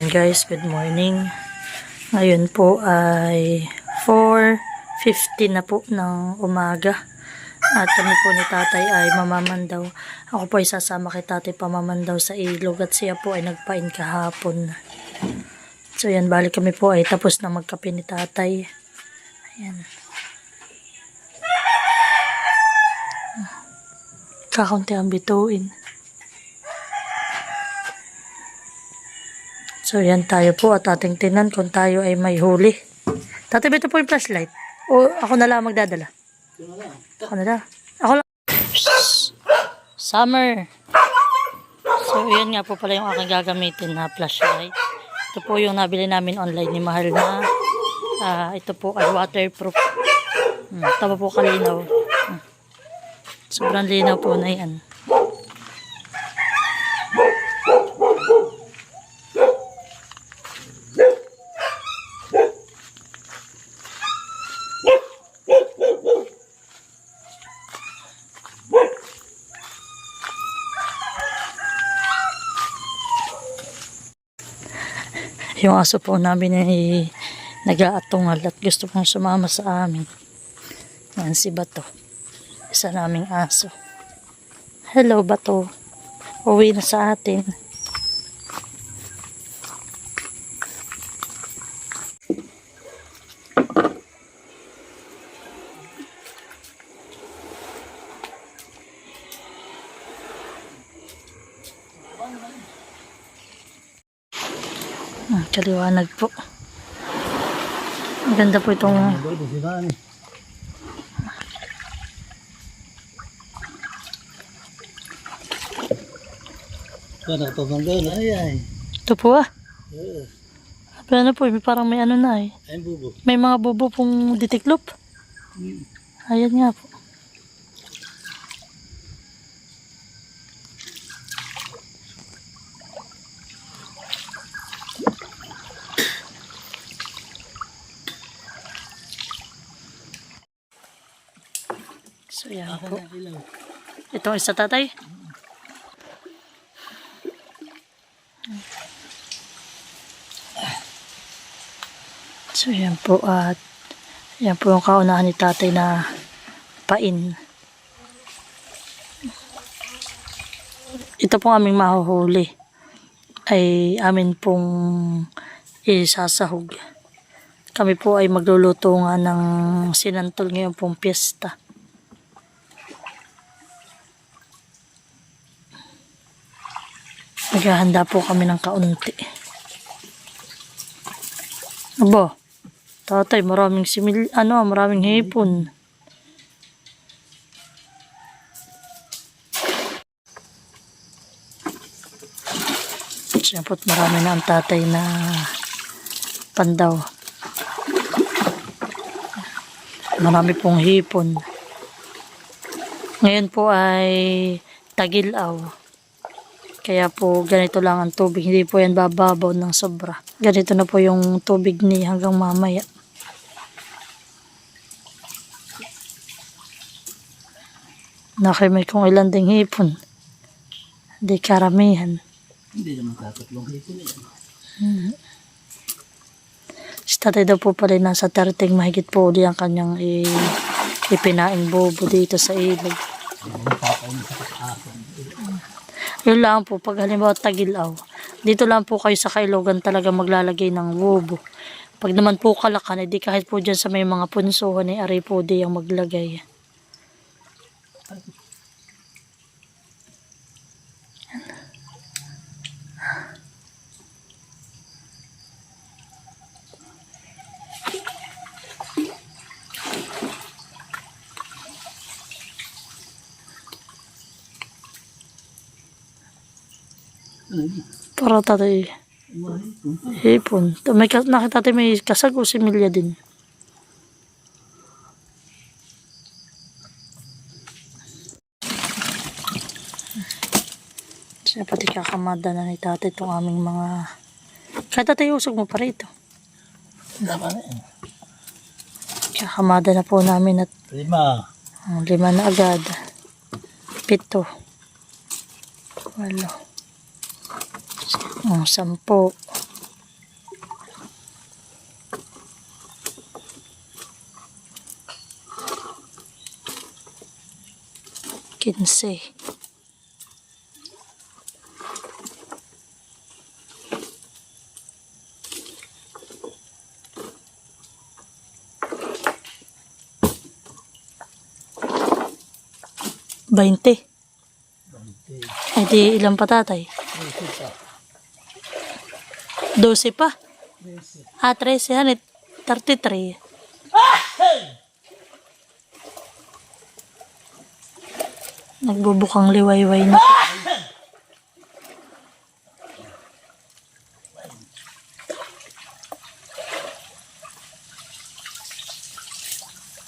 Guys, good morning. Ngayon po ay 4:50 na po ng umaga. At kami po ni tatay ay mamamandaw. Ako po ay sasama kay tatay pamamandaw sa ilog at siya po ay nagpain kahapon. So yan, balik kami po ay tapos na magkape ni tatay. Ayan. Kakaunti ang bituin. So yan, tayo po at ating tinan kung tayo ay may huli. Tatay, ito po yung flashlight. O ako na lang magdadala? Ako na lang. Ako lang. Summer. So yan nga po pala yung aking gagamitin na flashlight. Ito po yung nabili namin online ni Mahal na. Ito po ay waterproof. Tama po kalinaw. Sobrang linaw po na yan. Yung aso po namin ay nag-aatungal at gusto pong sumama sa amin. Yan si Bato. Isa naming aso. Hello, Bato. Uwi na sa atin. Kaliwanag po. Maganda po itong ito po ano po, parang may ano na may mga bubo pong ditiklop. Ayan nga po. So yan po. Itong isa, tatay. So yan po, at yan po yung kaunahan ni tatay na pain. Ito pong aming mahuhuli ay amin pong isasahog. Kami po ay magluluto nga ng sinantol ngayon pong piyesta. Naghahanda po kami ng kaunti. Aba, tatay, maraming maraming hipon. Siyempre, marami na ang tatay na pandaw. Marami pong hipon. Ngayon po ay Tag-Ilaw. Kaya po ganito lang ang tubig. Hindi po yan bababaw ng sobra. Ganito na po yung tubig ni hanggang mamaya. Nakimay kung ilan ding hipon. Hindi karamihan. Hindi naman katatlong hipon yan. Si tatay daw po pala nasa 30 mahigit po uli ang kanyang ipinaing bobo dito sa ilog. Yun lang po, pag halimbawa Tag-Ilaw, dito lang po kayo sa kailogan talaga maglalagay ng wobo. Pag naman po Kalakan, edi kahit po dyan sa may mga punsuhan, ari po di ang maglagay. Para tatay hipon. May nakita tayo may kasag o similya din. Siya pati kakamada na ni tatay itong aming mga kahit tatay usog mo pa rito. Kakamada na po namin at 5 na agad. 7 8 10 15. Bainte. Ay di ilang pa tatay? 12 pa. Ah, 13 hanit. 33. Nagbubukang liwayway na.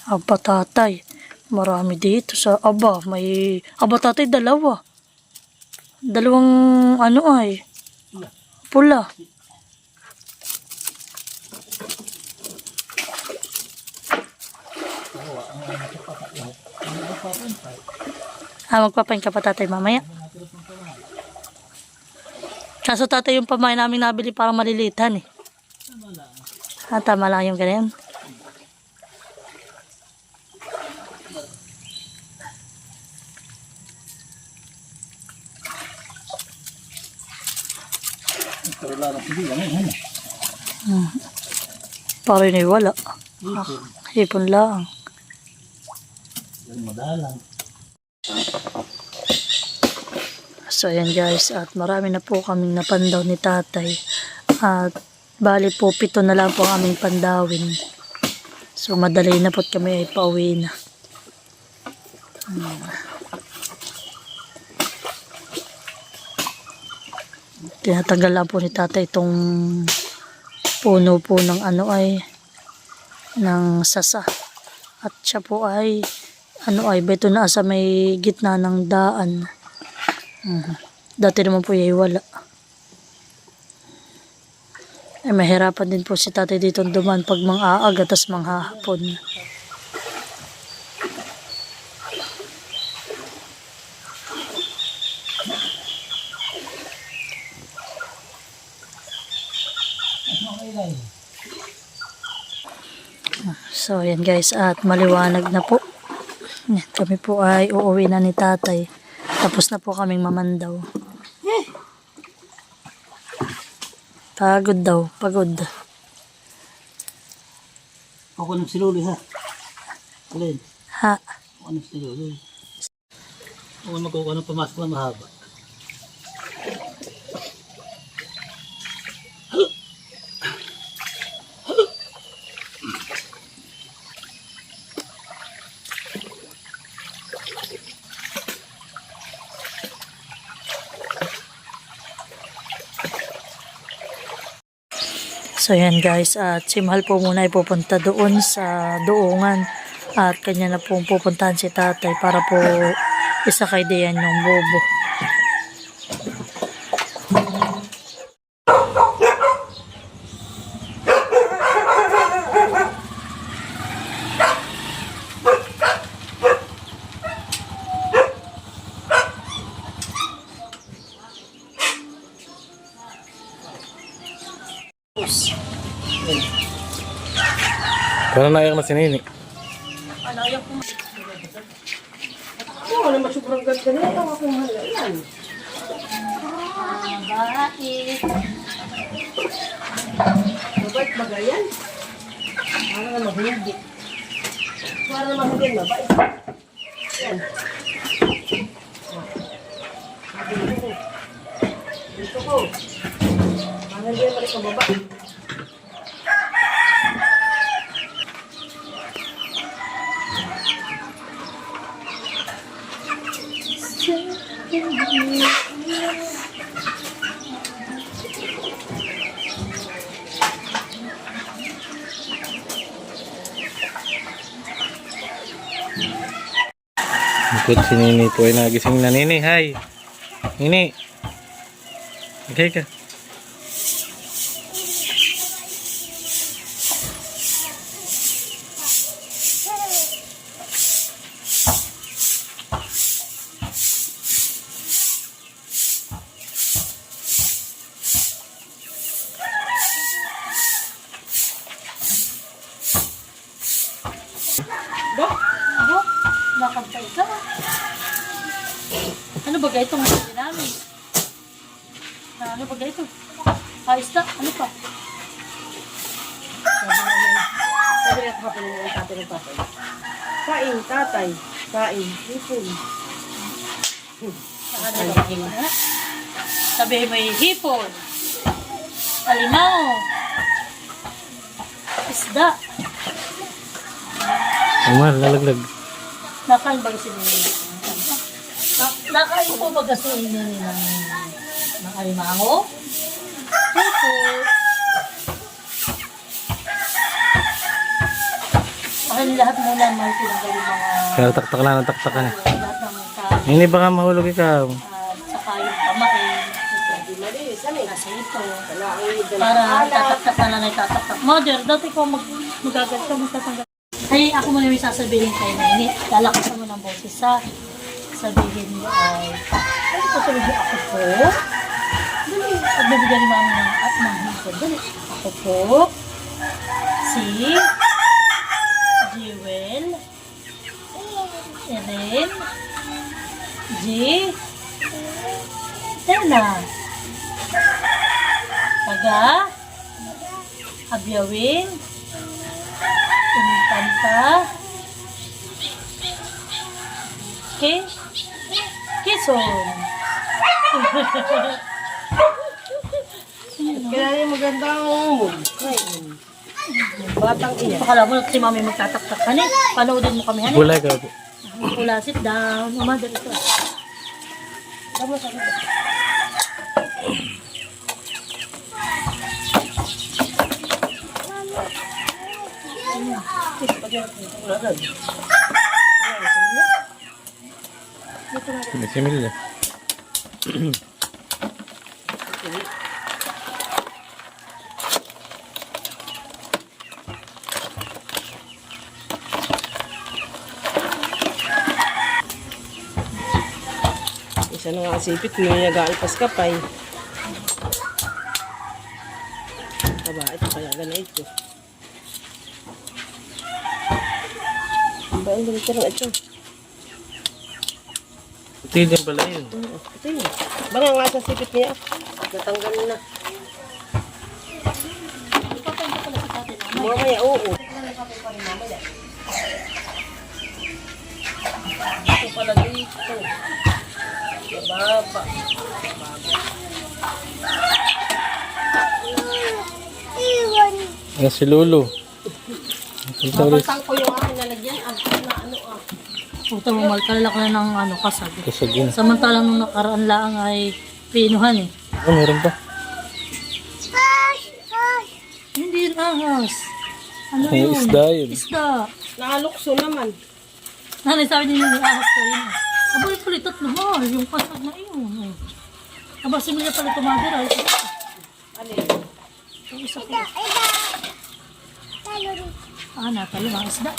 Aba tatay. Marami dito sa aba. May aba tatay dalawa. Dalawang ano ay. Pula. Ah, magpapain ka pa tatay mamaya. Kaso tatay yung pamain namin nabili para malilitan eh. Ah, tama lang yung ganyan. Pero lang hindi lang yan. Para yun ay wala. Ipon. Hipon lang. Yan madalang. So ayan guys, at marami na po kaming napandaw ni tatay. At bali po 7 na lang po ang aming pandawin. So madali na po kami ay pauwi na. Tinatanggal lang po ni tatay itong puno po ng ano ay ng sasa. At siya po ay ano ay beto na sa may gitna ng daan. Dati naman po ay wala. Ay mahirapan din po si tatay dito duman pag mang-aaga tas manghahapon. So ayan guys, at maliwanag na po. Kami po ay uuwi na ni tatay. Tapos na po kaming mamandaw. Pagod daw, pagod. Ako ng siluli ha. Alin? Ha? Ako ng siluli. Ako magkukuha ng pamasok na mahaba. So yan guys, at si Mahal po muna ay pupunta doon sa Duungan. At kanya na pong pupuntahan si tatay para po isakay diyan yung bobo. Parang naiyak na si Nini. Wala masyukurang ganda na ito. Ako mahalayan. Bakit? Mabait magayan. Para naman hindi. Para naman hindi mabait. Yan. Gusto ko. Para hindi mali ka baba. Ikot si Nini po ay nagising na. Nini, hi! Nini! Okay ka. Lakad ka isa. Ano ba ito nga hindi namin? Ano ba ito? Isda, ano pa? Sabi na kapag ng tatay ng tatay. Kain, tatay. Kain. Hipon. Sabi mo yung hipon, alimaw, isda. Umar, lalaglag. Nakain ba kasi nila? Nakain po ba kasi nila ng alimango? Hipon. Ay, lahat muna may pinagaling mga Kaya taktak na, taktak ka na. lahat ng kain. Nini, baka mahulog ikaw. Saka yung pamain. Hindi malis. Ano eh? Kasi ito. Wala ay Para tataktak na lang ay tataktak. Mother, dati ko magagat ka, magtatanggal. Ay, ako muna may sasabihin kay Nini. Lalakasan mo ng boses sa sabihin mo ay, ano ko sabihin ako po? Dali, at nabigyan ni mami ng at ng hipon. Dali, ako po, si Jewel, Erin, G, Tena, Taga, Abyawin, Infanta, Quezon. Kaya yung magandang batang iya. Pakala mo si mami magtataktak ka ni. Panoodin mo kami, hani? Bulay ka po. Wala, sit down. Mama, dali ito. Tama sa dito. May similya. Isa na nga ang sipit, may nag-aalpas ka pa eh. Aba, ito kaya gana ito. Ba, ang dito rin ito. Ito din pala yun. Ito yun. Ba nga sa sipit niya? Natanggal na. Mamaya, oo. Ito pala dito. Baba. Yan si Lolo. Ito ulit. Mapatang ko yung aking nalagyan. Na ano ah. Puta mo, malkalala ko na ng ano, kasag. Kasagin. Samantalang nung nakaraan lang ay pinuhan eh. Oh, meron pa. Hindi yun ahas. Ano Ay, yun? isda yun. Isda. Nakalukso naman. Nanay, sabi niyo yung ahas ko yun. Aba, yung pala tatlo mo. Yung kasag na yun. Aba, similya pala tumadir. Ano yun? Yung isa ko. Natalo mga isda.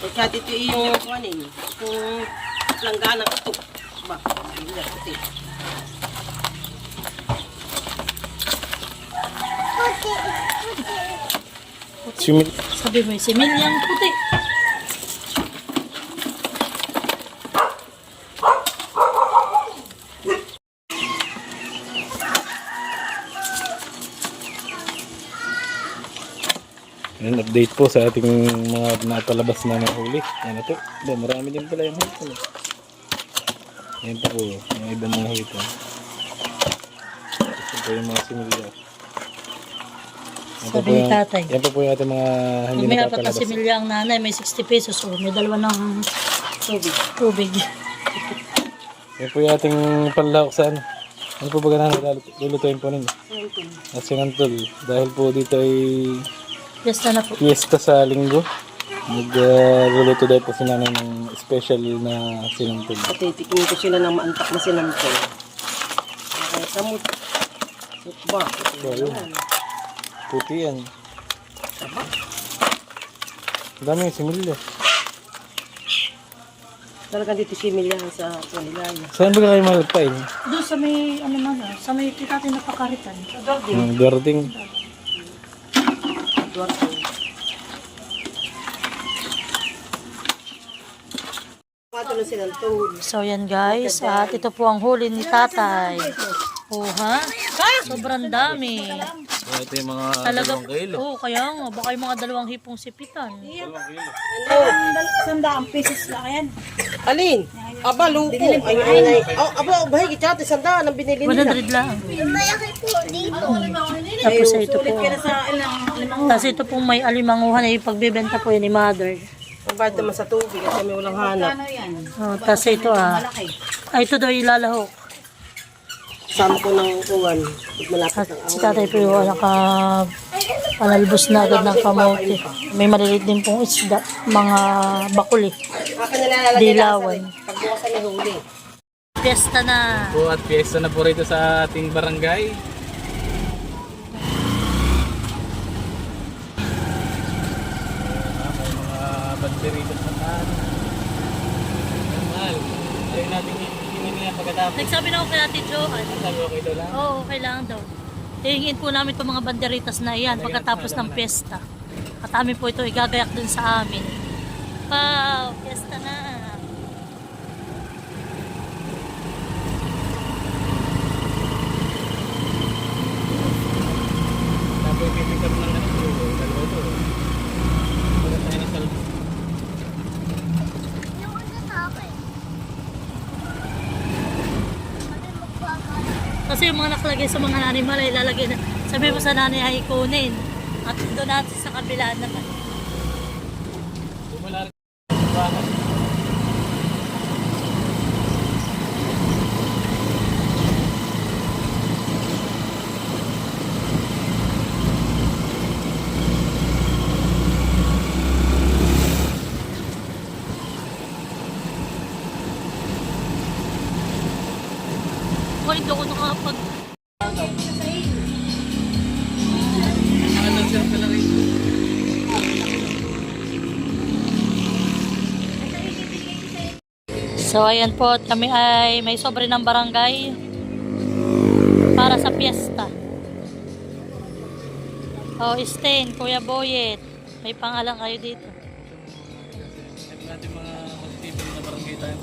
Kaya dito yung kuhanin. Kung langgana ito. Ba, hindi na ito. Simil. Sabi mo yung similyang puti. Yan, update po sa ating mga napalabas na huli. Yan na po. Marami din pala yung huli. Yan po po. Yung ibang mga huli po. Ito po yung mga similya. Yan po Sabi ni tatay. Yan po yung ating mga hindi Pag may apat na napapalabas. similya ang nanay, may 60 pesos. O may dalawa ng tubig. Yan po yung ating panlahok sa ano. Ano po ba ganun? Lulutuin po ninyo? At sinantol. Dahil po dito ay Fiesta na po. fiesta sa linggo. Magluluto daw po si nanay ng special na sinantol. Patitikin ko sila ng maantak na sinantol. Kaya samot. Sutba. So, yun. Puti yan. Ang dami yung similya. Talagang dito similyahan sa Pangilaya. Saan ba kayo malagpain? Doon sa may, ano man, sa may natin napakaritan. Garding. Duarte. Nagkakaroon silang toad. So yan guys, at ito po ang huli ni tatay. Oh ha? Sobrang dami. So, ito yung mga Talaga, 2 kilo. oh kaya nga, baka yung mga 2 hipong sipitan. Alin? Aba, luko. Ay. Oh, aba, bahigi chate, sandaan ang binili nila. 100 lang. Tapos ito po. Tapos ito pong may alimanguhan ay pagbibenta po yun ni mother. Pagbayad naman sa tubig at kami walang hanap. Oh, tapos ito ay ito daw ilalahok. Sama ko ng uwan. At Malapit ng si tatay po yung panalbos na agad ng kamote. May maliliit din pong isda, mga bakuli, akin na nalalagay dilawan. pagbukas na huli. Fiesta na. Po at piyesta na po rito sa ating barangay. May mga banderitas na tayo. Normal. Ayaw natin hindi yan pagkatapos. Nagsabi na ako kay Ate Joan. Sabi ko kayo lang. Oo, kailangan daw. Hihingin po namin itong mga banderitas na iyan pagkatapos ng piyesta. At amin po ito igagayak dun sa amin. Wow, piyesta na. Tapos pipick up ng ano, dalawa to. Pagkat tayo na salvo. Kasi yung mga nakalagay sa mga animal ay lalagay na. Sabi mo sa nanay ay ikunin. At doon natin sa kabila naman. Wala rin. Bakit? O, hindi ako nakapag... So ayan po, at kami ay may sobre ng barangay para sa piyesta. Oh, Stain, Kuya Boyet, may pangalan kayo dito. Ito natin mga mag-tibig na barangay tayo.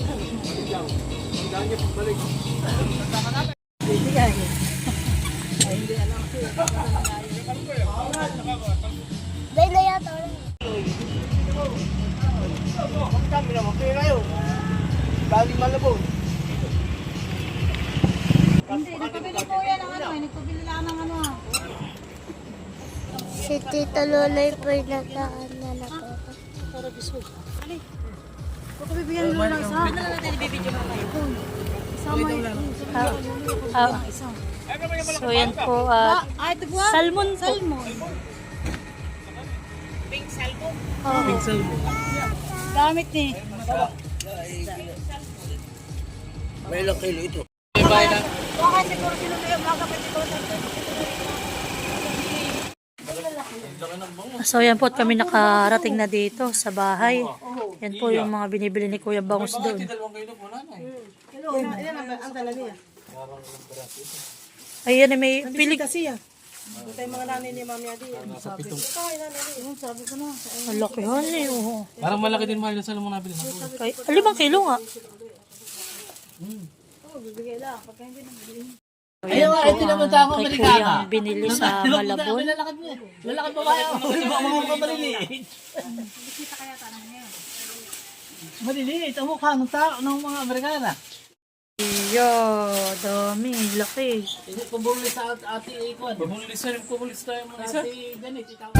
Si Tita Loloy po yung nagkaanan ako. Para biso. So yan po at salmon po. Pink salvo. Gamit ni. May ilang kilo ito. So yan po at kami nakarating na dito sa bahay. Yan po yung mga binibili ni Kuya Bangus doon. Ayan na may pilig. Kasi yan. Ito yung mga nanay ni Mami Adi. Sabi ko na. Ang laki yan eh. Oh. Parang malaki din mahal na sa mo nabili. 5 kilo nga. Ayaw, ito naman tama Kay Amerikana. Kuya ang binili sa Malabon. Lalakad mo. Lalakad mo kaya. Mga kamaliliit. Maliliit. Ang mukha ng tao ng mga Amerikana. Iyo, dami, laki. Pabuli sa ati Ikon. Pumulis tayo mga isa. Ati ganit. Ikaw.